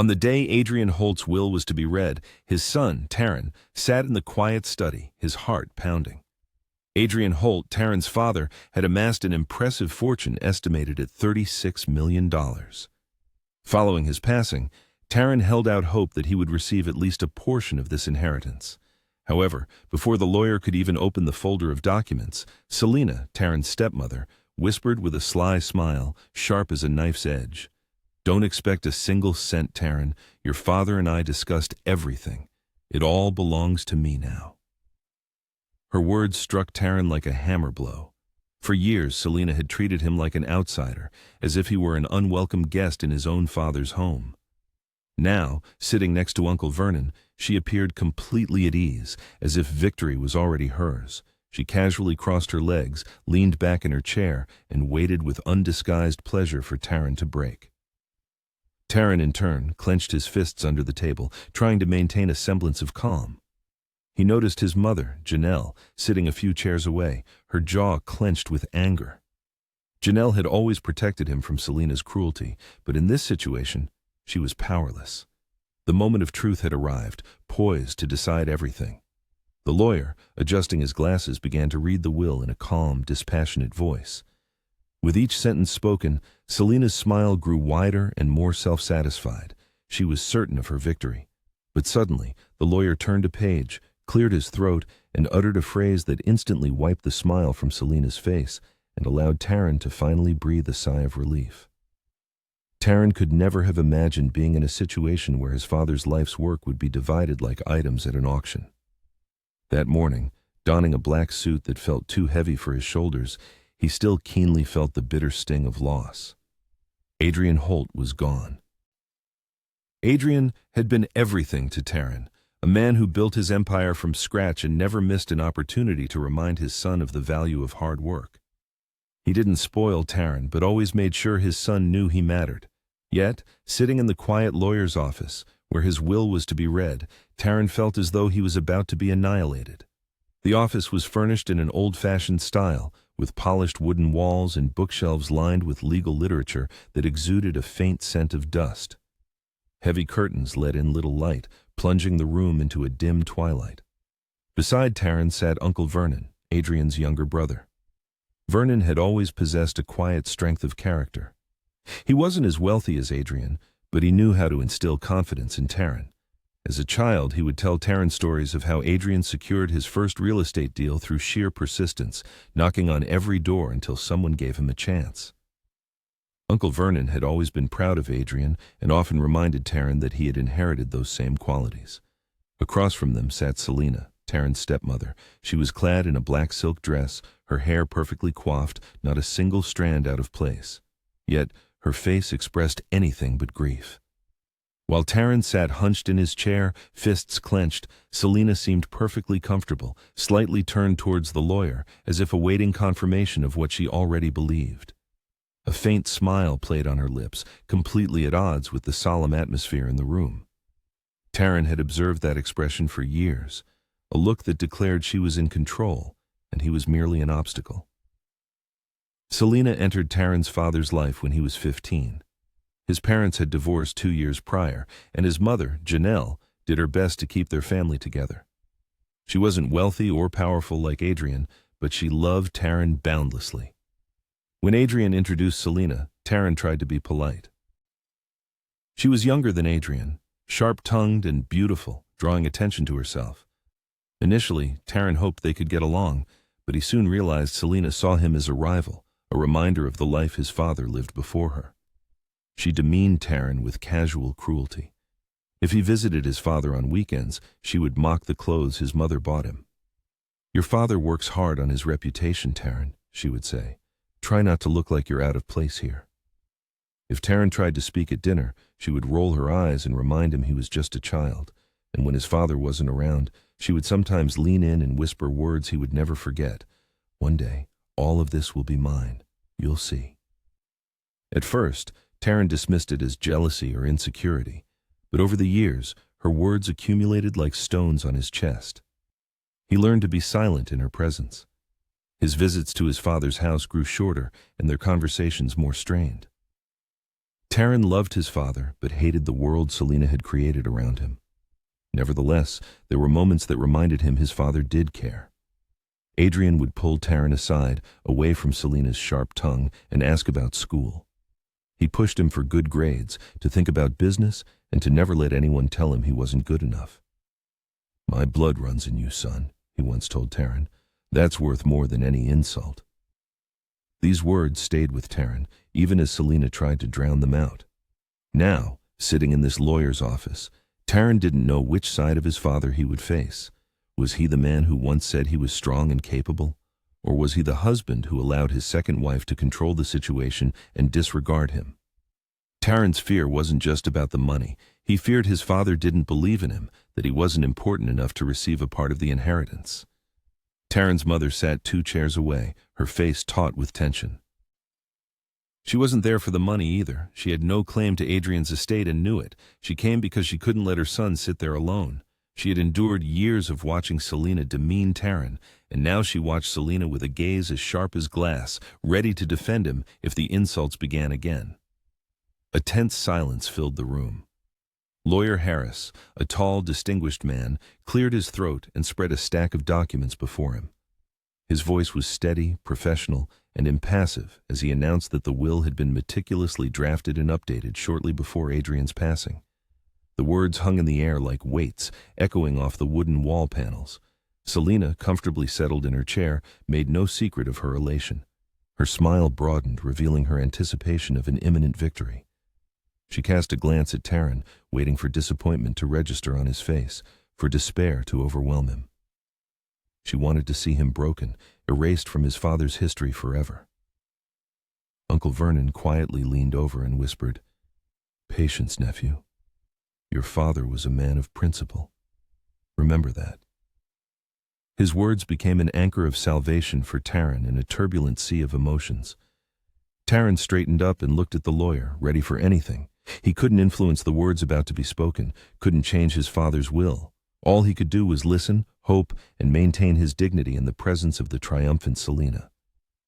On the day Adrian Holt's will was to be read, his son, Taryn, sat in the quiet study, his heart pounding. Adrian Holt, Taryn's father, had amassed an impressive fortune estimated at $36 million. Following his passing, Taryn held out hope that he would receive at least a portion of this inheritance. However, before the lawyer could even open the folder of documents, Selena, Taryn's stepmother, whispered with a sly smile, sharp as a knife's edge, "Don't expect a single cent, Taryn. Your father and I discussed everything. It all belongs to me now." Her words struck Taryn like a hammer blow. For years, Selena had treated him like an outsider, as if he were an unwelcome guest in his own father's home. Now, sitting next to Uncle Vernon, she appeared completely at ease, as if victory was already hers. She casually crossed her legs, leaned back in her chair, and waited with undisguised pleasure for Taryn to break. Taryn, in turn, clenched his fists under the table, trying to maintain a semblance of calm. He noticed his mother, Janelle, sitting a few chairs away, her jaw clenched with anger. Janelle had always protected him from Selena's cruelty, but in this situation, she was powerless. The moment of truth had arrived, poised to decide everything. The lawyer, adjusting his glasses, began to read the will in a calm, dispassionate voice. With each sentence spoken, Selena's smile grew wider and more self-satisfied. She was certain of her victory. But suddenly, the lawyer turned a page, cleared his throat, and uttered a phrase that instantly wiped the smile from Selena's face and allowed Taryn to finally breathe a sigh of relief. Taryn could never have imagined being in a situation where his father's life's work would be divided like items at an auction. That morning, donning a black suit that felt too heavy for his shoulders, he still keenly felt the bitter sting of loss. Adrian Holt was gone. Adrian had been everything to Taryn, a man who built his empire from scratch and never missed an opportunity to remind his son of the value of hard work. He didn't spoil Taryn, but always made sure his son knew he mattered. Yet, sitting in the quiet lawyer's office, where his will was to be read, Taryn felt as though he was about to be annihilated. The office was furnished in an old-fashioned style, with polished wooden walls and bookshelves lined with legal literature that exuded a faint scent of dust. Heavy curtains let in little light, plunging the room into a dim twilight. Beside Taryn sat Uncle Vernon, Adrian's younger brother. Vernon had always possessed a quiet strength of character. He wasn't as wealthy as Adrian, but he knew how to instill confidence in Taryn. As a child, he would tell Taryn stories of how Adrian secured his first real estate deal through sheer persistence, knocking on every door until someone gave him a chance. Uncle Vernon had always been proud of Adrian and often reminded Taryn that he had inherited those same qualities. Across from them sat Selena, Taryn's stepmother. She was clad in a black silk dress, her hair perfectly coiffed, not a single strand out of place. Yet, her face expressed anything but grief. While Taryn sat hunched in his chair, fists clenched, Selena seemed perfectly comfortable, slightly turned towards the lawyer, as if awaiting confirmation of what she already believed. A faint smile played on her lips, completely at odds with the solemn atmosphere in the room. Taryn had observed that expression for years, a look that declared she was in control, and he was merely an obstacle. Selena entered Taryn's father's life when he was 15. His parents had divorced 2 years prior, and his mother, Janelle, did her best to keep their family together. She wasn't wealthy or powerful like Adrian, but she loved Taryn boundlessly. When Adrian introduced Selena, Taryn tried to be polite. She was younger than Adrian, sharp-tongued and beautiful, drawing attention to herself. Initially, Taryn hoped they could get along, but he soon realized Selena saw him as a rival, a reminder of the life his father lived before her. She demeaned Taryn with casual cruelty. If he visited his father on weekends, she would mock the clothes his mother bought him. "Your father works hard on his reputation, Taryn," she would say. "Try not to look like you're out of place here." If Taryn tried to speak at dinner, she would roll her eyes and remind him he was just a child, and when his father wasn't around, she would sometimes lean in and whisper words he would never forget. "One day, all of this will be mine. You'll see." At first, Taryn dismissed it as jealousy or insecurity, but over the years, her words accumulated like stones on his chest. He learned to be silent in her presence. His visits to his father's house grew shorter and their conversations more strained. Taryn loved his father, but hated the world Selina had created around him. Nevertheless, there were moments that reminded him his father did care. Adrian would pull Taryn aside, away from Selina's sharp tongue, and ask about school. He pushed him for good grades, to think about business, and to never let anyone tell him he wasn't good enough. "My blood runs in you, son," he once told Taryn. "That's worth more than any insult." These words stayed with Taryn, even as Selina tried to drown them out. Now, sitting in this lawyer's office, Taryn didn't know which side of his father he would face. Was he the man who once said he was strong and capable? Or was he the husband who allowed his second wife to control the situation and disregard him? Taryn's fear wasn't just about the money. He feared his father didn't believe in him, that he wasn't important enough to receive a part of the inheritance. Taryn's mother sat 2 chairs away, her face taut with tension. She wasn't there for the money either. She had no claim to Adrian's estate and knew it. She came because she couldn't let her son sit there alone. She had endured years of watching Selina demean Taryn, and now she watched Selina with a gaze as sharp as glass, ready to defend him if the insults began again. A tense silence filled the room. Lawyer Harris, a tall, distinguished man, cleared his throat and spread a stack of documents before him. His voice was steady, professional, and impassive as he announced that the will had been meticulously drafted and updated shortly before Adrian's passing. The words hung in the air like weights, echoing off the wooden wall panels. Selina, comfortably settled in her chair, made no secret of her elation. Her smile broadened, revealing her anticipation of an imminent victory. She cast a glance at Taryn, waiting for disappointment to register on his face, for despair to overwhelm him. She wanted to see him broken, erased from his father's history forever. Uncle Vernon quietly leaned over and whispered, "Patience, nephew. Your father was a man of principle. Remember that." His words became an anchor of salvation for Taryn in a turbulent sea of emotions. Taryn straightened up and looked at the lawyer, ready for anything. He couldn't influence the words about to be spoken, couldn't change his father's will. All he could do was listen, hope, and maintain his dignity in the presence of the triumphant Selina.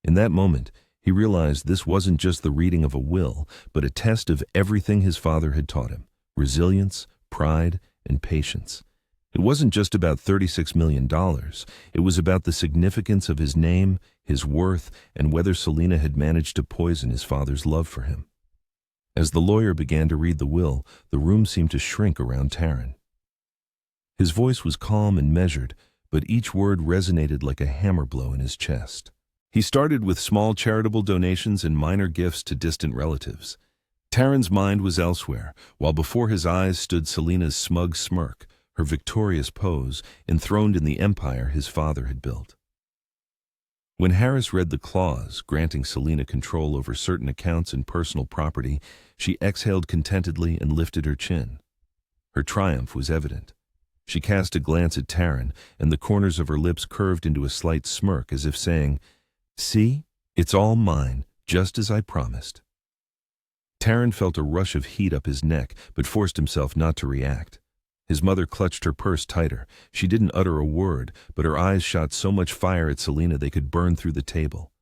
In that moment, he realized this wasn't just the reading of a will, but a test of everything his father had taught him: resilience, pride, and patience. It wasn't just about $36 million. It was about the significance of his name, his worth, and whether Selina had managed to poison his father's love for him. As the lawyer began to read the will, the room seemed to shrink around Taryn. His voice was calm and measured, but each word resonated like a hammer blow in his chest. He started with small charitable donations and minor gifts to distant relatives. Taryn's mind was elsewhere, while before his eyes stood Selina's smug smirk, her victorious pose, enthroned in the empire his father had built. When Harris read the clause granting Selina control over certain accounts and personal property, she exhaled contentedly and lifted her chin. Her triumph was evident. She cast a glance at Taryn, and the corners of her lips curved into a slight smirk as if saying, "See, it's all mine, just as I promised." Taryn felt a rush of heat up his neck, but forced himself not to react. His mother clutched her purse tighter. She didn't utter a word, but her eyes shot so much fire at Selina they could burn through the table.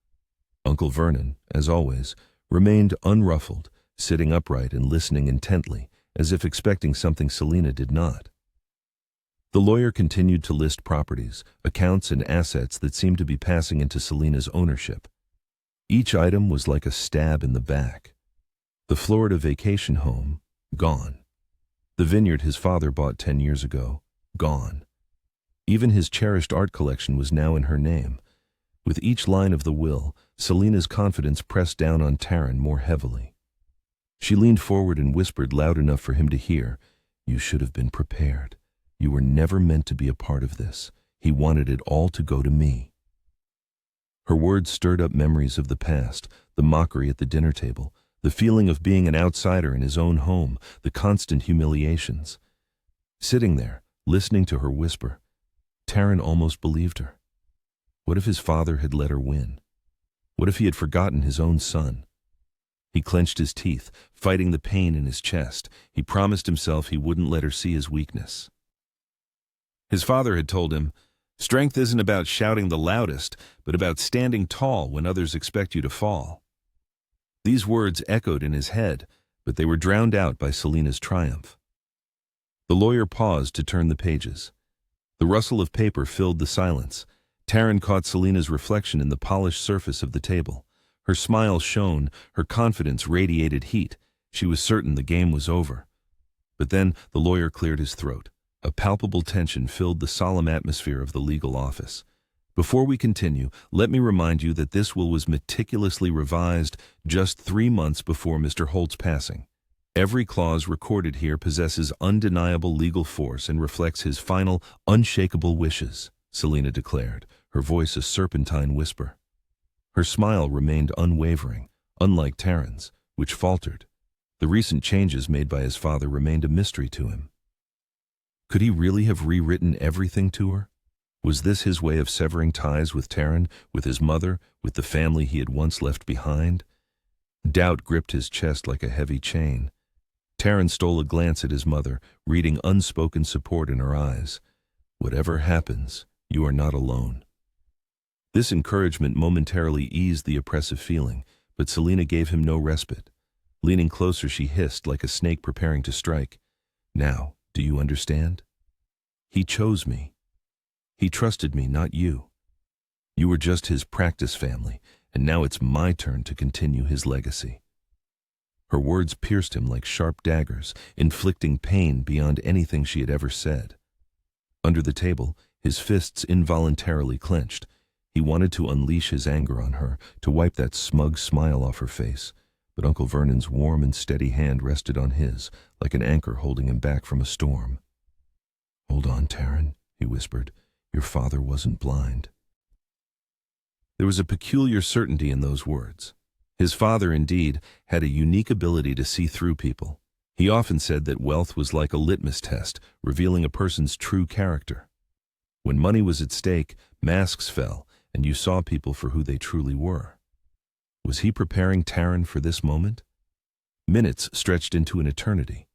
Uncle Vernon, as always, remained unruffled, sitting upright and listening intently, as if expecting something Selina did not. The lawyer continued to list properties, accounts, and assets that seemed to be passing into Selina's ownership. Each item was like a stab in the back. The Florida vacation home, gone. The vineyard his father bought 10 years ago, gone. Even his cherished art collection was now in her name. With each line of the will, Selina's confidence pressed down on Taryn more heavily. She leaned forward and whispered loud enough for him to hear, "You should have been prepared. You were never meant to be a part of this. He wanted it all to go to me." Her words stirred up memories of the past, the mockery at the dinner table, the feeling of being an outsider in his own home, the constant humiliations. Sitting there, listening to her whisper, Taryn almost believed her. What if his father had let her win? What if he had forgotten his own son? He clenched his teeth, fighting the pain in his chest. He promised himself he wouldn't let her see his weakness. His father had told him, "Strength isn't about shouting the loudest, but about standing tall when others expect you to fall." These words echoed in his head, but they were drowned out by Selina's triumph. The lawyer paused to turn the pages. The rustle of paper filled the silence. Taryn caught Selina's reflection in the polished surface of the table. Her smile shone, her confidence radiated heat. She was certain the game was over. But then the lawyer cleared his throat. A palpable tension filled the solemn atmosphere of the legal office. Before we continue, let me remind you that this will was meticulously revised just 3 months before Mr. Holt's passing. Every clause recorded here possesses undeniable legal force and reflects his final, unshakable wishes, Selina declared, her voice a serpentine whisper. Her smile remained unwavering, unlike Taryn's, which faltered. The recent changes made by his father remained a mystery to him. Could he really have rewritten everything to her? Was this his way of severing ties with Taryn, with his mother, with the family he had once left behind? Doubt gripped his chest like a heavy chain. Taryn stole a glance at his mother, reading unspoken support in her eyes. Whatever happens, you are not alone. This encouragement momentarily eased the oppressive feeling, but Selina gave him no respite. Leaning closer, she hissed like a snake preparing to strike. Now, do you understand? He chose me. He trusted me, not you. You were just his practice family, and now it's my turn to continue his legacy. Her words pierced him like sharp daggers, inflicting pain beyond anything she had ever said. Under the table, his fists involuntarily clenched. He wanted to unleash his anger on her, to wipe that smug smile off her face, but Uncle Vernon's warm and steady hand rested on his, like an anchor holding him back from a storm. "Hold on, Taryn," he whispered. "Your father wasn't blind." There was a peculiar certainty in those words. His father, indeed, had a unique ability to see through people. He often said that wealth was like a litmus test, revealing a person's true character. When money was at stake, masks fell, and you saw people for who they truly were. Was he preparing Taryn for this moment? Minutes stretched into an eternity.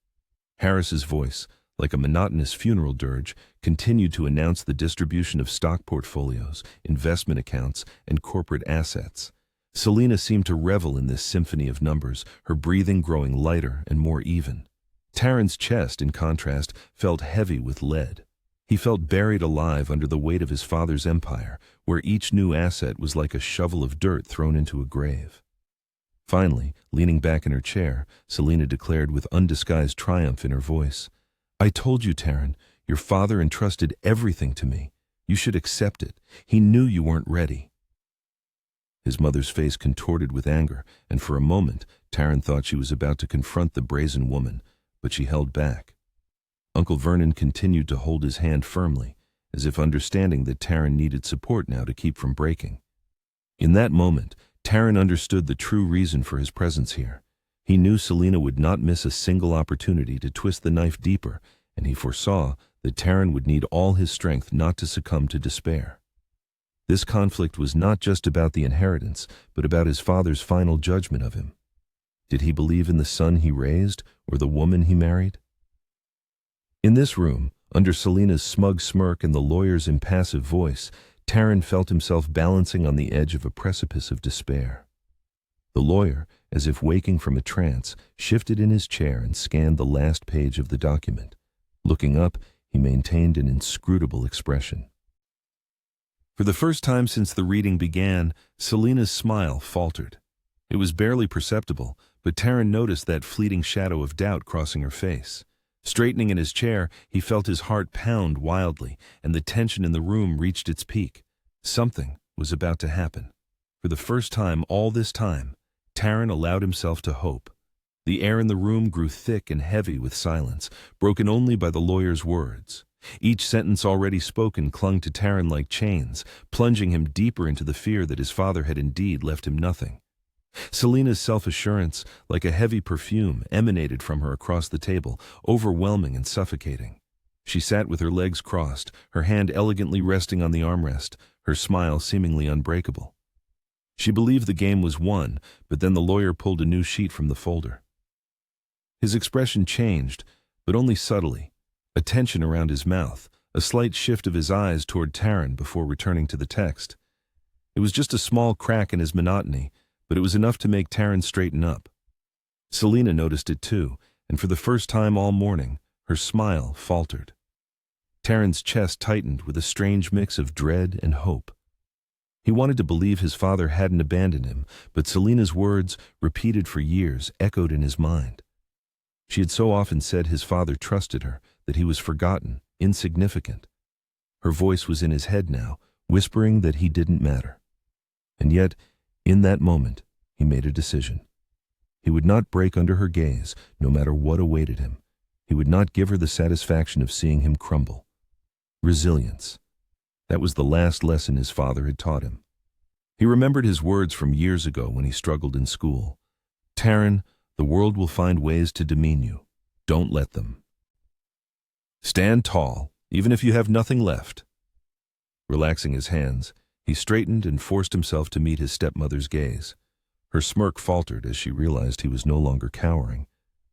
Harris's voice, like a monotonous funeral dirge, continued to announce the distribution of stock portfolios, investment accounts, and corporate assets. Selina seemed to revel in this symphony of numbers, her breathing growing lighter and more even. Taryn's chest, in contrast, felt heavy with lead. He felt buried alive under the weight of his father's empire, where each new asset was like a shovel of dirt thrown into a grave. Finally, leaning back in her chair, Selina declared with undisguised triumph in her voice, "I told you, Taryn, your father entrusted everything to me. You should accept it. He knew you weren't ready." His mother's face contorted with anger, and for a moment, Taryn thought she was about to confront the brazen woman, but she held back. Uncle Vernon continued to hold his hand firmly, as if understanding that Taryn needed support now to keep from breaking. In that moment, Taryn understood the true reason for his presence here. He knew Selina would not miss a single opportunity to twist the knife deeper, and he foresaw that Taryn would need all his strength not to succumb to despair. This conflict was not just about the inheritance, but about his father's final judgment of him. Did he believe in the son he raised, or the woman he married? In this room, under Selina's smug smirk and the lawyer's impassive voice, Taryn felt himself balancing on the edge of a precipice of despair. The lawyer, as if waking from a trance, shifted in his chair and scanned the last page of the document. Looking up, he maintained an inscrutable expression. For the first time since the reading began, Selina's smile faltered. It was barely perceptible, but Taryn noticed that fleeting shadow of doubt crossing her face. Straightening in his chair, he felt his heart pound wildly, and the tension in the room reached its peak. Something was about to happen. For the first time all this time, Taryn allowed himself to hope. The air in the room grew thick and heavy with silence, broken only by the lawyer's words. Each sentence already spoken clung to Taryn like chains, plunging him deeper into the fear that his father had indeed left him nothing. Selina's self-assurance, like a heavy perfume, emanated from her across the table, overwhelming and suffocating. She sat with her legs crossed, her hand elegantly resting on the armrest, her smile seemingly unbreakable. She believed the game was won, but then the lawyer pulled a new sheet from the folder. His expression changed, but only subtly. A tension around his mouth, a slight shift of his eyes toward Taryn before returning to the text. It was just a small crack in his monotony, but it was enough to make Taryn straighten up. Selina noticed it too, and for the first time all morning, her smile faltered. Taryn's chest tightened with a strange mix of dread and hope. He wanted to believe his father hadn't abandoned him, but Selina's words, repeated for years, echoed in his mind. She had so often said his father trusted her, that he was forgotten, insignificant. Her voice was in his head now, whispering that he didn't matter. And yet, in that moment, he made a decision. He would not break under her gaze, no matter what awaited him. He would not give her the satisfaction of seeing him crumble. Resilience. That was the last lesson his father had taught him. He remembered his words from years ago when he struggled in school. "Taryn, the world will find ways to demean you. Don't let them. Stand tall, even if you have nothing left." Relaxing his hands, he straightened and forced himself to meet his stepmother's gaze. Her smirk faltered as she realized he was no longer cowering.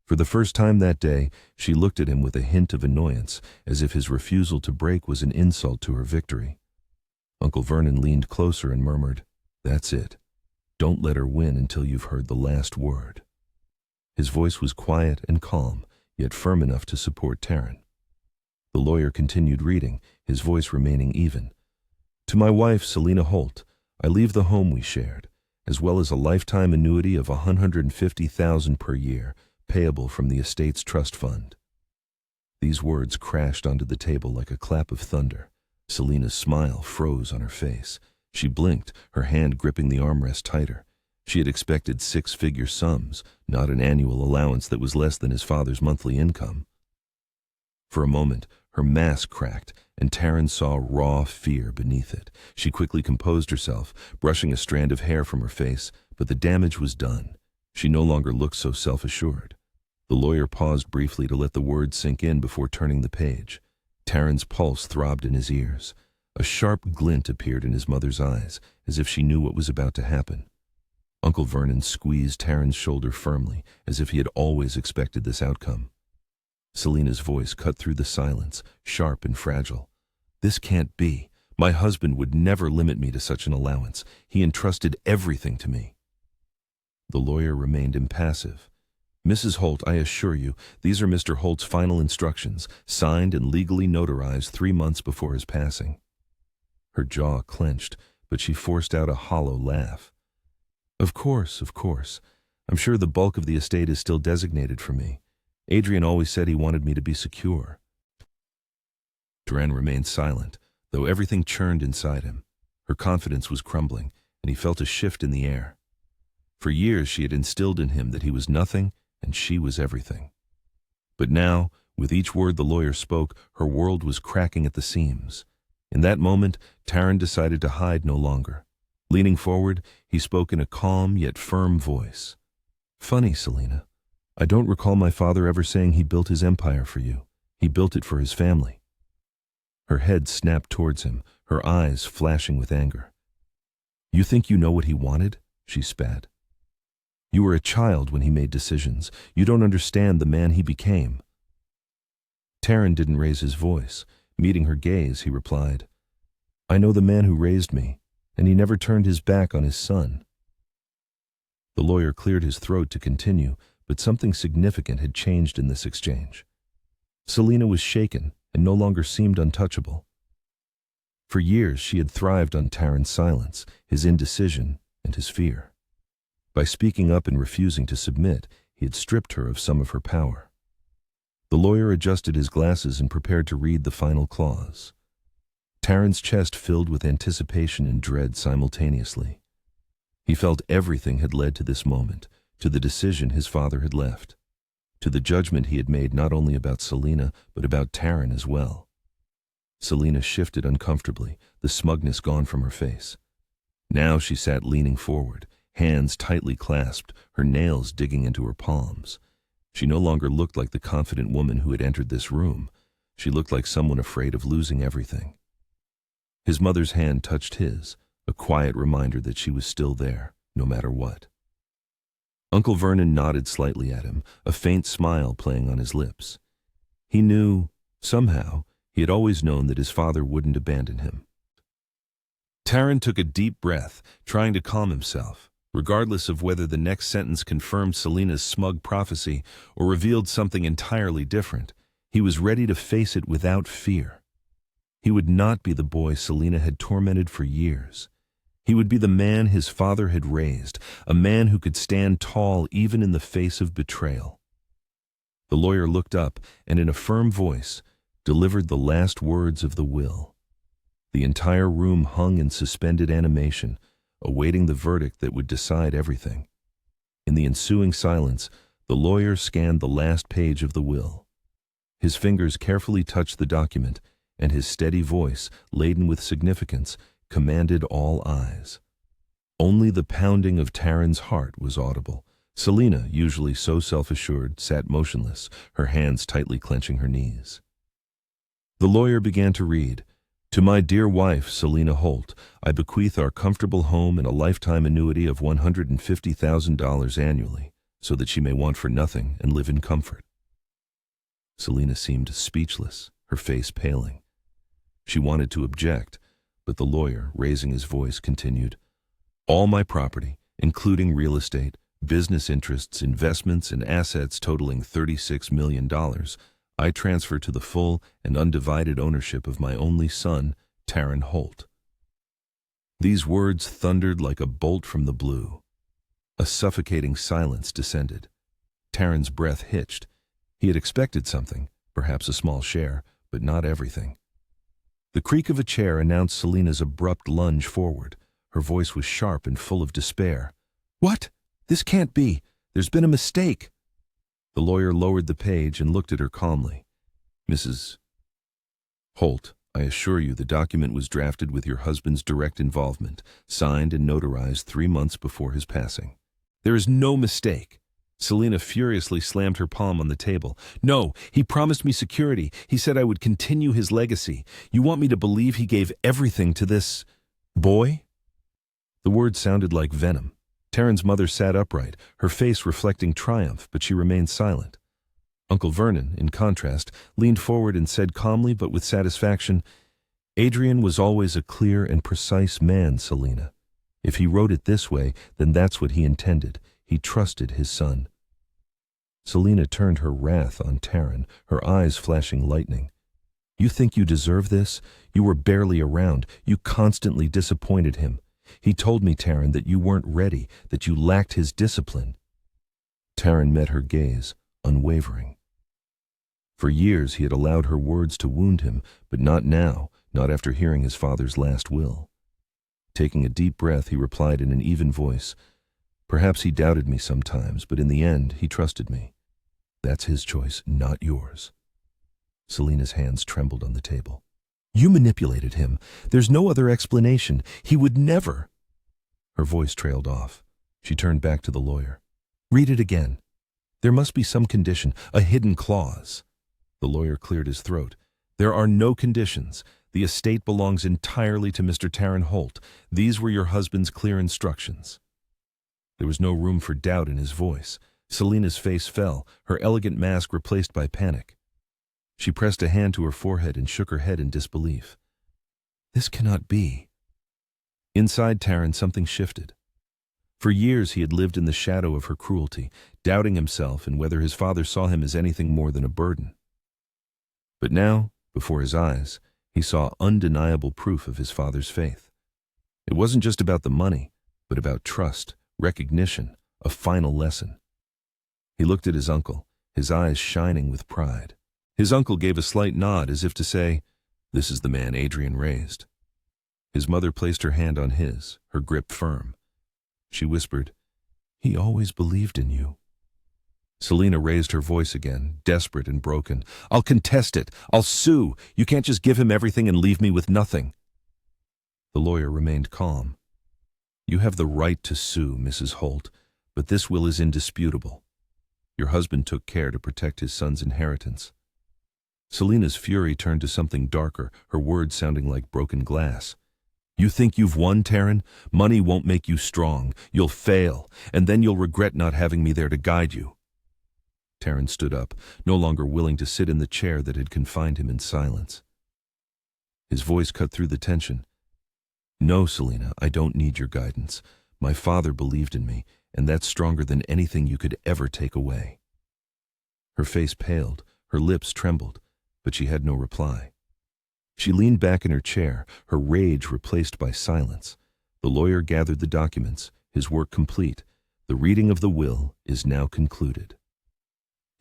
For the first time that day, she looked at him with a hint of annoyance, as if his refusal to break was an insult to her victory. Uncle Vernon leaned closer and murmured, "That's it. Don't let her win until you've heard the last word." His voice was quiet and calm, yet firm enough to support Taryn. The lawyer continued reading, his voice remaining even. "To my wife, Selina Holt, I leave the home we shared, as well as a lifetime annuity of $150,000 per year, payable from the estate's trust fund." These words crashed onto the table like a clap of thunder. Selina's smile froze on her face. She blinked, her hand gripping the armrest tighter. She had expected six-figure sums, not an annual allowance that was less than his father's monthly income. For a moment, her mask cracked, and Taryn saw raw fear beneath it. She quickly composed herself, brushing a strand of hair from her face, but the damage was done. She no longer looked so self-assured. The lawyer paused briefly to let the words sink in before turning the page. Taryn's pulse throbbed in his ears. A sharp glint appeared in his mother's eyes, as if she knew what was about to happen. Uncle Vernon squeezed Taryn's shoulder firmly, as if he had always expected this outcome. Selina's voice cut through the silence, sharp and fragile. "This can't be. My husband would never limit me to such an allowance. He entrusted everything to me." The lawyer remained impassive. "Mrs. Holt, I assure you, these are Mr. Holt's final instructions, signed and legally notarized 3 months before his passing." Her jaw clenched, but she forced out a hollow laugh. Of course. I'm sure the bulk of the estate is still designated for me. Adrian always said he wanted me to be secure." Duran remained silent, though everything churned inside him. Her confidence was crumbling, and he felt a shift in the air. For years she had instilled in him that he was nothing and she was everything. But now, with each word the lawyer spoke, her world was cracking at the seams. In that moment, Taryn decided to hide no longer. Leaning forward, he spoke in a calm yet firm voice. "Funny, Selina. I don't recall my father ever saying he built his empire for you. He built it for his family." Her head snapped towards him, her eyes flashing with anger. "You think you know what he wanted?" she spat. "You were a child when he made decisions. You don't understand the man he became." Taryn didn't raise his voice. Meeting her gaze, he replied, "I know the man who raised me, and he never turned his back on his son." The lawyer cleared his throat to continue, but something significant had changed in this exchange. Selina was shaken and no longer seemed untouchable. For years she had thrived on Taryn's silence, his indecision, and his fear. By speaking up and refusing to submit, he had stripped her of some of her power. The lawyer adjusted his glasses and prepared to read the final clause. Taryn's chest filled with anticipation and dread simultaneously. He felt everything had led to this moment, to the decision his father had left, to the judgment he had made not only about Selina, but about Taryn as well. Selina shifted uncomfortably, the smugness gone from her face. Now she sat leaning forward, hands tightly clasped, her nails digging into her palms. She no longer looked like the confident woman who had entered this room. She looked like someone afraid of losing everything. His mother's hand touched his, a quiet reminder that she was still there, no matter what. Uncle Vernon nodded slightly at him, a faint smile playing on his lips. He knew, somehow, he had always known that his father wouldn't abandon him. Taryn took a deep breath, trying to calm himself. Regardless of whether the next sentence confirmed Selena's smug prophecy or revealed something entirely different, he was ready to face it without fear. He would not be the boy Selena had tormented for years. He would be the man his father had raised, a man who could stand tall even in the face of betrayal. The lawyer looked up and, in a firm voice, delivered the last words of the will. The entire room hung in suspended animation, awaiting the verdict that would decide everything. In the ensuing silence, the lawyer scanned the last page of the will. His fingers carefully touched the document, and his steady voice, laden with significance, commanded all eyes. Only the pounding of Taryn's heart was audible. Selena, usually so self-assured, sat motionless, her hands tightly clenching her knees. The lawyer began to read, "To my dear wife, Selena Holt, I bequeath our comfortable home and a lifetime annuity of $150,000 annually, so that she may want for nothing and live in comfort." Selena seemed speechless, her face paling. She wanted to object, but the lawyer, raising his voice, continued, "All my property, including real estate, business interests, investments, and assets totaling $36 million, I transfer to the full and undivided ownership of my only son, Taryn Holt." These words thundered like a bolt from the blue. A suffocating silence descended. Taryn's breath hitched. He had expected something, perhaps a small share, but not everything. The creak of a chair announced Selena's abrupt lunge forward. Her voice was sharp and full of despair. "What? This can't be. There's been a mistake." The lawyer lowered the page and looked at her calmly. "Mrs. Holt, I assure you the document was drafted with your husband's direct involvement, signed and notarized 3 months before his passing." "There is no mistake." Selena furiously slammed her palm on the table. "No, he promised me security. He said I would continue his legacy. You want me to believe he gave everything to this boy?" The words sounded like venom. Taryn's mother sat upright, her face reflecting triumph, but she remained silent. Uncle Vernon, in contrast, leaned forward and said calmly but with satisfaction, "Adrian was always a clear and precise man, Selena. If he wrote it this way, then that's what he intended. He trusted his son." Selena turned her wrath on Taryn, her eyes flashing lightning. "You think you deserve this? You were barely around. You constantly disappointed him. He told me, Taryn, that you weren't ready, that you lacked his discipline." Taryn met her gaze, unwavering. For years he had allowed her words to wound him, but not now, not after hearing his father's last will. Taking a deep breath, he replied in an even voice, "Perhaps he doubted me sometimes, but in the end, he trusted me. That's his choice, not yours." Selena's hands trembled on the table. "You manipulated him. There's no other explanation. He would never—" Her voice trailed off. She turned back to the lawyer. "Read it again. There must be some condition, a hidden clause." The lawyer cleared his throat. "There are no conditions. The estate belongs entirely to Mr. Taryn Holt. These were your husband's clear instructions." There was no room for doubt in his voice. Selena's face fell, her elegant mask replaced by panic. She pressed a hand to her forehead and shook her head in disbelief. "This cannot be." Inside Taryn, something shifted. For years he had lived in the shadow of her cruelty, doubting himself and whether his father saw him as anything more than a burden. But now, before his eyes, he saw undeniable proof of his father's faith. It wasn't just about the money, but about trust, recognition, a final lesson. He looked at his uncle, his eyes shining with pride. His uncle gave a slight nod as if to say, "This is the man Adrian raised." His mother placed her hand on his, her grip firm. She whispered, "He always believed in you." Selena raised her voice again, desperate and broken. "I'll contest it. I'll sue. You can't just give him everything and leave me with nothing." The lawyer remained calm. "You have the right to sue, Mrs. Holt, but this will is indisputable. Your husband took care to protect his son's inheritance." Selena's fury turned to something darker, her words sounding like broken glass. "You think you've won, Taryn? Money won't make you strong. You'll fail, and then you'll regret not having me there to guide you." Taryn stood up, no longer willing to sit in the chair that had confined him in silence. His voice cut through the tension. "No, Selena, I don't need your guidance. My father believed in me, and that's stronger than anything you could ever take away." Her face paled, her lips trembled, but she had no reply. She leaned back in her chair, her rage replaced by silence. The lawyer gathered the documents, his work complete. The reading of the will is now concluded.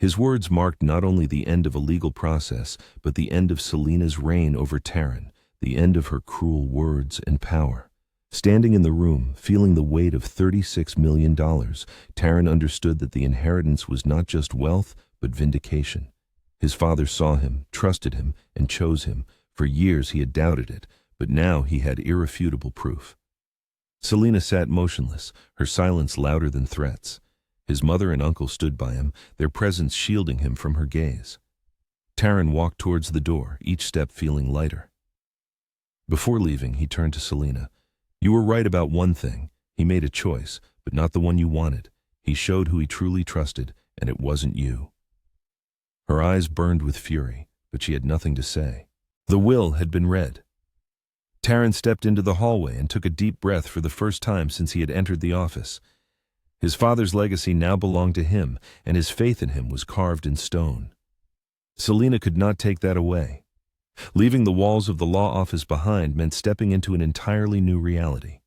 His words marked not only the end of a legal process, but the end of Selina's reign over Taryn, the end of her cruel words and power. Standing in the room, feeling the weight of $36 million, Taryn understood that the inheritance was not just wealth, but vindication. His father saw him, trusted him, and chose him. For years he had doubted it, but now he had irrefutable proof. Selina sat motionless, her silence louder than threats. His mother and uncle stood by him, their presence shielding him from her gaze. Taryn walked towards the door, each step feeling lighter. Before leaving, he turned to Selina. "You were right about one thing. He made a choice, but not the one you wanted. He showed who he truly trusted, and it wasn't you." Her eyes burned with fury, but she had nothing to say. The will had been read. Taryn stepped into the hallway and took a deep breath for the first time since he had entered the office. His father's legacy now belonged to him, and his faith in him was carved in stone. Selina could not take that away. Leaving the walls of the law office behind meant stepping into an entirely new reality.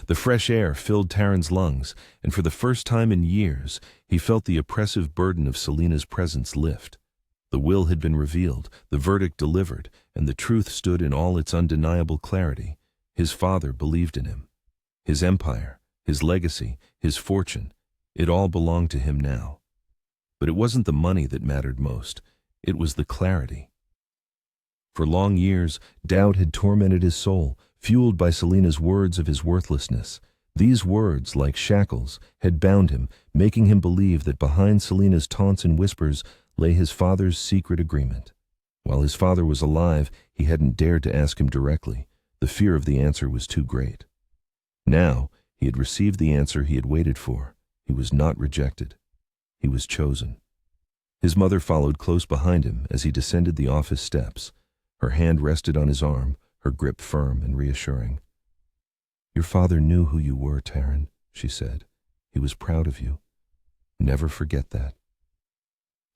The fresh air filled Taryn's lungs, and for the first time in years, he felt the oppressive burden of Selina's presence lift. The will had been revealed, the verdict delivered, and the truth stood in all its undeniable clarity. His father believed in him. His empire, his legacy, his fortune, it all belonged to him now. But it wasn't the money that mattered most. It was the clarity. For long years, doubt had tormented his soul, fueled by Selina's words of his worthlessness. These words, like shackles, had bound him, making him believe that behind Selina's taunts and whispers lay his father's secret agreement. While his father was alive, he hadn't dared to ask him directly. The fear of the answer was too great. Now, he had received the answer he had waited for. He was not rejected. He was chosen. His mother followed close behind him as he descended the office steps. Her hand rested on his arm, her grip firm and reassuring. "Your father knew who you were, Taryn," she said. "He was proud of you. Never forget that."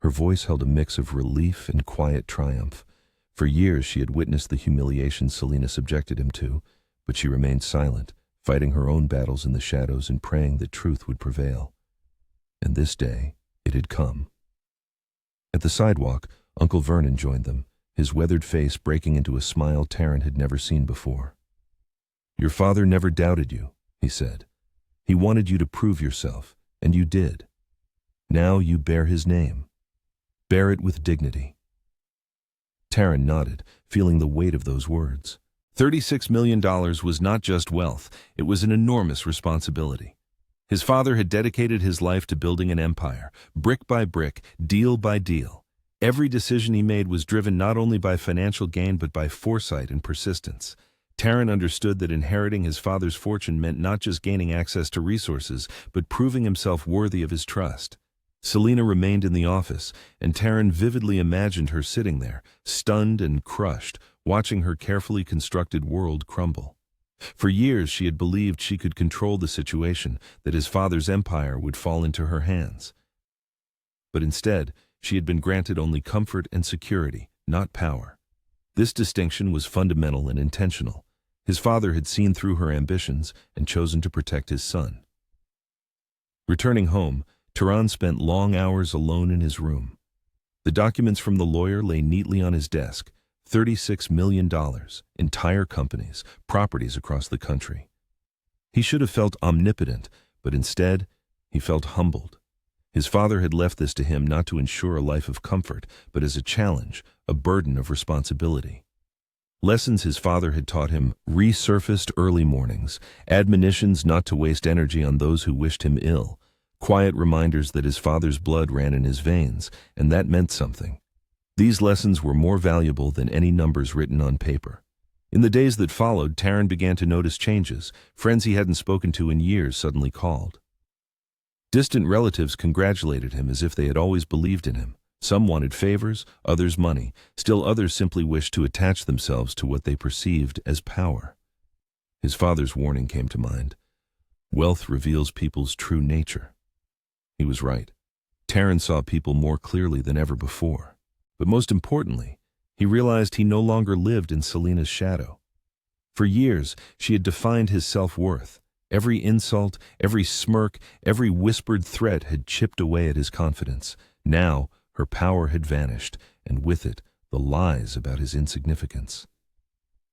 Her voice held a mix of relief and quiet triumph. For years she had witnessed the humiliation Selina subjected him to, but she remained silent, fighting her own battles in the shadows and praying that truth would prevail. And this day, it had come. At the sidewalk, Uncle Vernon joined them, his weathered face breaking into a smile Taryn had never seen before. "Your father never doubted you," he said. "He wanted you to prove yourself, and you did. Now you bear his name. Bear it with dignity." Taryn nodded, feeling the weight of those words. $36 million was not just wealth, it was an enormous responsibility. His father had dedicated his life to building an empire, brick by brick, deal by deal. Every decision he made was driven not only by financial gain but by foresight and persistence. Taryn understood that inheriting his father's fortune meant not just gaining access to resources, but proving himself worthy of his trust. Selina remained in the office, and Taryn vividly imagined her sitting there, stunned and crushed, watching her carefully constructed world crumble. For years she had believed she could control the situation, that his father's empire would fall into her hands. But instead, she had been granted only comfort and security, not power. This distinction was fundamental and intentional. His father had seen through her ambitions and chosen to protect his son. Returning home, Tehran spent long hours alone in his room. The documents from the lawyer lay neatly on his desk. $36 million, entire companies, properties across the country. He should have felt omnipotent, but instead, he felt humbled. His father had left this to him not to ensure a life of comfort, but as a challenge, a burden of responsibility. Lessons his father had taught him resurfaced early mornings, admonitions not to waste energy on those who wished him ill, quiet reminders that his father's blood ran in his veins, and that meant something. These lessons were more valuable than any numbers written on paper. In the days that followed, Taryn began to notice changes. Friends he hadn't spoken to in years suddenly called. Distant relatives congratulated him as if they had always believed in him. Some wanted favors, others money. Still others simply wished to attach themselves to what they perceived as power. His father's warning came to mind. Wealth reveals people's true nature. He was right. Taryn saw people more clearly than ever before. But most importantly, he realized he no longer lived in Selena's shadow. For years, she had defined his self-worth. Every insult, every smirk, every whispered threat had chipped away at his confidence. Now, her power had vanished, and with it, the lies about his insignificance.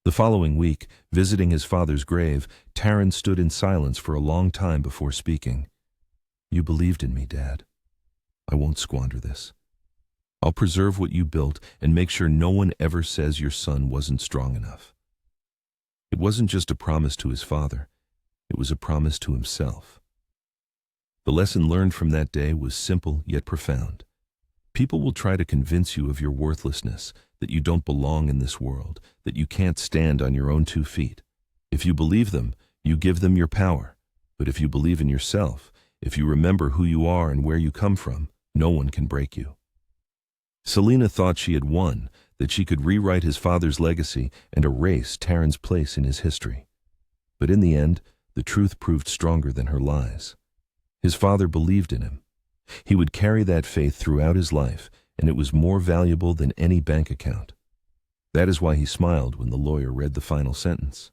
The following week, visiting his father's grave, Taryn stood in silence for a long time before speaking. "You believed in me, Dad. I won't squander this. I'll preserve what you built and make sure no one ever says your son wasn't strong enough." It wasn't just a promise to his father. It was a promise to himself. The lesson learned from that day was simple yet profound. People will try to convince you of your worthlessness, that you don't belong in this world, that you can't stand on your own 2 feet. If you believe them, you give them your power. But if you believe in yourself, if you remember who you are and where you come from, no one can break you. Selena thought she had won, that she could rewrite his father's legacy and erase Taryn's place in his history. But in the end, the truth proved stronger than her lies. His father believed in him. He would carry that faith throughout his life, and it was more valuable than any bank account. That is why he smiled when the lawyer read the final sentence.